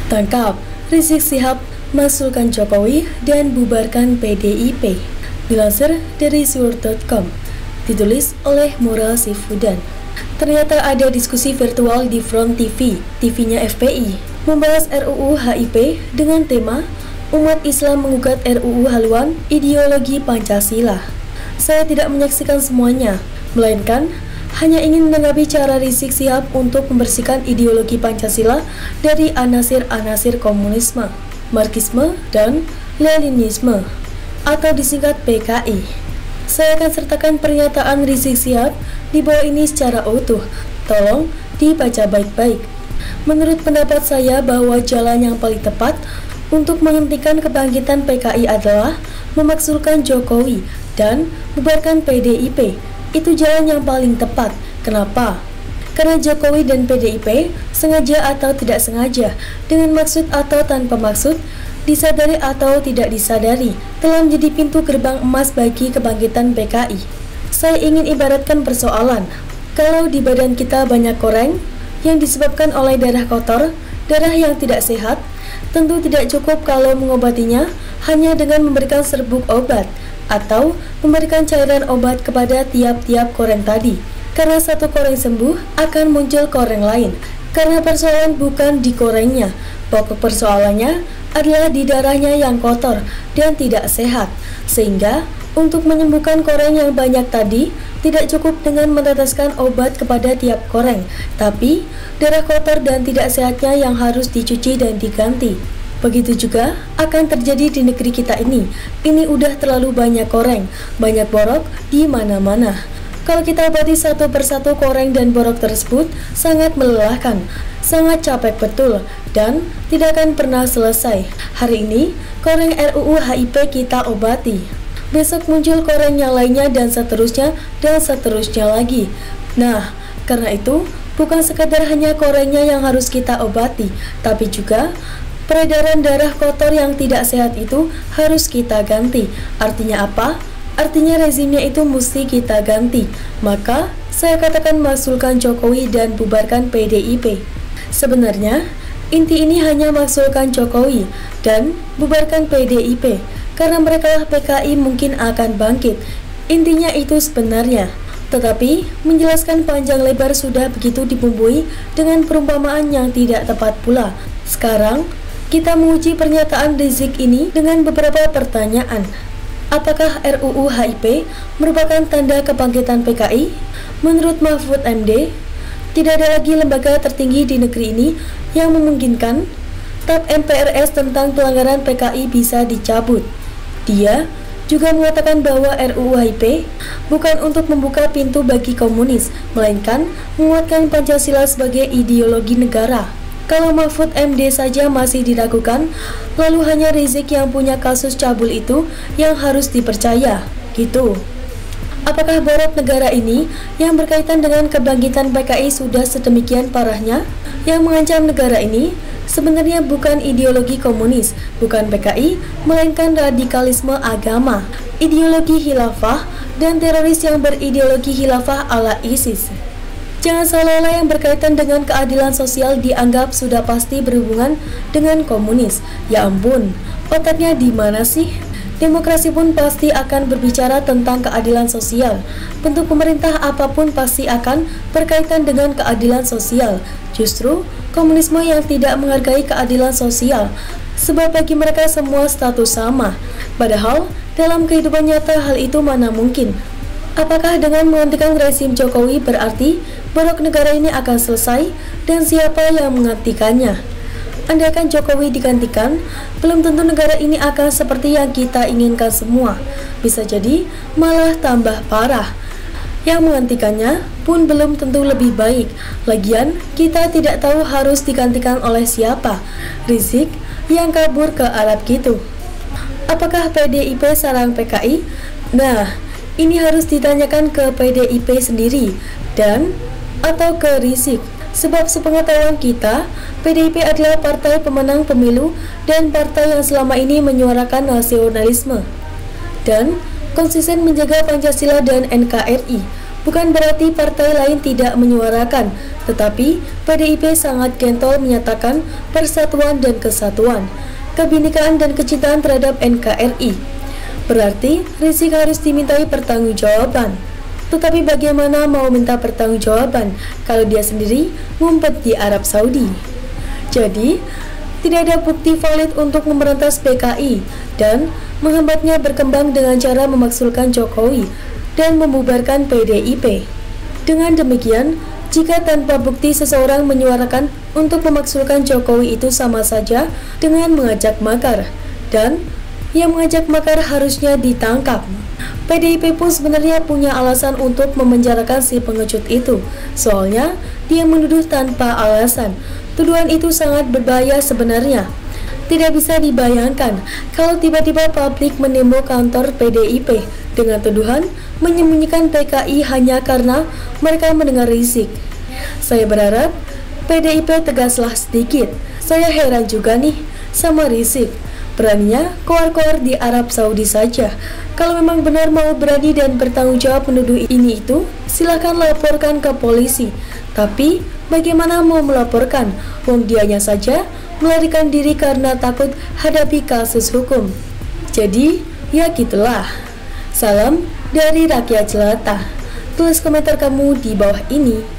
Tangkap Rizik Syihab masukkan Jokowi dan bubarkan PDIP. Dilansir dari Sword.com, ditulis oleh Moral Sifudan. Ternyata ada diskusi virtual di Front TV, TV-nya FPI, membahas RUU HIP dengan tema Umat Islam menggugat RUU haluan ideologi Pancasila. Saya tidak menyaksikan semuanya, melainkan hanya ingin menanggapi cara Rizik Syihab untuk membersihkan ideologi Pancasila dari anasir-anasir komunisme, Marxisme, dan Leninisme, atau disingkat PKI. Saya akan sertakan pernyataan Rizik Syihab di bawah ini secara utuh. Tolong dibaca baik-baik. Menurut pendapat saya bahwa jalan yang paling tepat untuk menghentikan kebangkitan PKI adalah memakzulkan Jokowi dan bubarkan PDIP. Itu jalan yang paling tepat. Kenapa? Karena Jokowi dan PDIP sengaja atau tidak sengaja, dengan maksud atau tanpa maksud, disadari atau tidak disadari, telah menjadi pintu gerbang emas bagi kebangkitan PKI. Saya ingin ibaratkan persoalan, kalau di badan kita banyak koreng yang disebabkan oleh darah kotor, darah yang tidak sehat, tentu tidak cukup kalau mengobatinya hanya dengan memberikan serbuk obat atau memberikan cairan obat kepada tiap-tiap koreng tadi. Karena satu koreng sembuh, akan muncul koreng lain. Karena persoalan bukan di korengnya, pokok persoalannya adalah di darahnya yang kotor dan tidak sehat. Sehingga untuk menyembuhkan koreng yang banyak tadi, tidak cukup dengan meneteskan obat kepada tiap koreng, tapi darah kotor dan tidak sehatnya yang harus dicuci dan diganti. Begitu juga akan terjadi di negeri kita ini. Ini udah terlalu banyak koreng, banyak borok di mana-mana. Kalau kita obati satu persatu koreng dan borok tersebut, sangat melelahkan, sangat capek betul, dan tidak akan pernah selesai. Hari ini, koreng RUU HIP kita obati. Besok muncul koreng yang lainnya dan seterusnya lagi. Nah, karena itu, bukan sekadar hanya korengnya yang harus kita obati, tapi juga peredaran darah kotor yang tidak sehat itu harus kita ganti. Artinya apa? Artinya rezimnya itu mesti kita ganti. Maka saya katakan makzulkan Jokowi dan bubarkan PDIP. Sebenarnya inti ini hanya makzulkan Jokowi dan bubarkan PDIP, karena mereka PKI mungkin akan bangkit. Intinya itu sebenarnya. Tetapi menjelaskan panjang lebar sudah begitu dibumbui dengan perumpamaan yang tidak tepat pula. Sekarang kita menguji pernyataan Rizik ini dengan beberapa pertanyaan. Apakah RUU HIP merupakan tanda kebangkitan PKI? Menurut Mahfud MD, tidak ada lagi lembaga tertinggi di negeri ini yang memungkinkan TAP MPRS tentang pelanggaran PKI bisa dicabut. Dia juga mengatakan bahwa RUU HIP bukan untuk membuka pintu bagi komunis, melainkan menguatkan Pancasila sebagai ideologi negara. Kalau Mahfud MD saja masih diragukan, lalu hanya Rizik yang punya kasus cabul itu yang harus dipercaya, gitu. Apakah borok negara ini yang berkaitan dengan kebangkitan PKI sudah sedemikian parahnya? Yang mengancam negara ini sebenarnya bukan ideologi komunis, bukan PKI, melainkan radikalisme agama, ideologi khilafah, dan teroris yang berideologi khilafah ala ISIS. Jangan seolah-olah yang berkaitan dengan keadilan sosial dianggap sudah pasti berhubungan dengan komunis. Ya ampun, otaknya di mana sih? Demokrasi pun pasti akan berbicara tentang keadilan sosial. Bentuk pemerintah apapun pasti akan berkaitan dengan keadilan sosial. Justru komunisme yang tidak menghargai keadilan sosial, sebab bagi mereka semua status sama. Padahal dalam kehidupan nyata hal itu mana mungkin. Apakah dengan menghentikan rezim Jokowi berarti borok negara ini akan selesai, dan siapa yang menggantikannya? Andaikan Jokowi digantikan, belum tentu negara ini akan seperti yang kita inginkan semua. Bisa jadi malah tambah parah. Yang menggantikannya pun belum tentu lebih baik. Lagian kita tidak tahu harus digantikan oleh siapa. Rizik yang kabur ke Arab gitu. Apakah PDIP sarang PKI? Nah, ini harus ditanyakan ke PDIP sendiri dan atau ke Rizik. Sebab sepengetahuan kita, PDIP adalah partai pemenang pemilu dan partai yang selama ini menyuarakan nasionalisme dan konsisten menjaga Pancasila dan NKRI. Bukan berarti partai lain tidak menyuarakan, tetapi PDIP sangat gentol menyatakan persatuan dan kesatuan, kebinekaan dan kecintaan terhadap NKRI. Berarti Rizik harus dimintai pertanggungjawaban. Tetapi bagaimana mau minta pertanggungjawaban kalau dia sendiri ngumpet di Arab Saudi? Jadi, tidak ada bukti valid untuk memberantas PKI dan menghambatnya berkembang dengan cara memaksulkan Jokowi dan membubarkan PDIP. Dengan demikian, jika tanpa bukti seseorang menyuarakan untuk memaksulkan Jokowi itu sama saja dengan mengajak makar, dan yang mengajak makar harusnya ditangkap. PDIP pun sebenarnya punya alasan untuk memenjarakan si pengecut itu, soalnya dia menuduh tanpa alasan. Tuduhan itu sangat berbahaya sebenarnya. Tidak bisa dibayangkan kalau tiba-tiba publik menembok kantor PDIP dengan tuduhan menyembunyikan PKI hanya karena mereka mendengar Rizik. Saya berharap PDIP tegaslah sedikit. Saya heran juga nih sama Rizik. Beraninya koar-koar di Arab Saudi saja. Kalau memang benar mau berani dan bertanggung jawab menuduh ini itu, silakan laporkan ke polisi. Tapi bagaimana mau melaporkan? Wong dianya saja melarikan diri karena takut hadapi kasus hukum. Jadi, ya gitulah. Salam dari rakyat jelata. Tulis komentar kamu di bawah ini.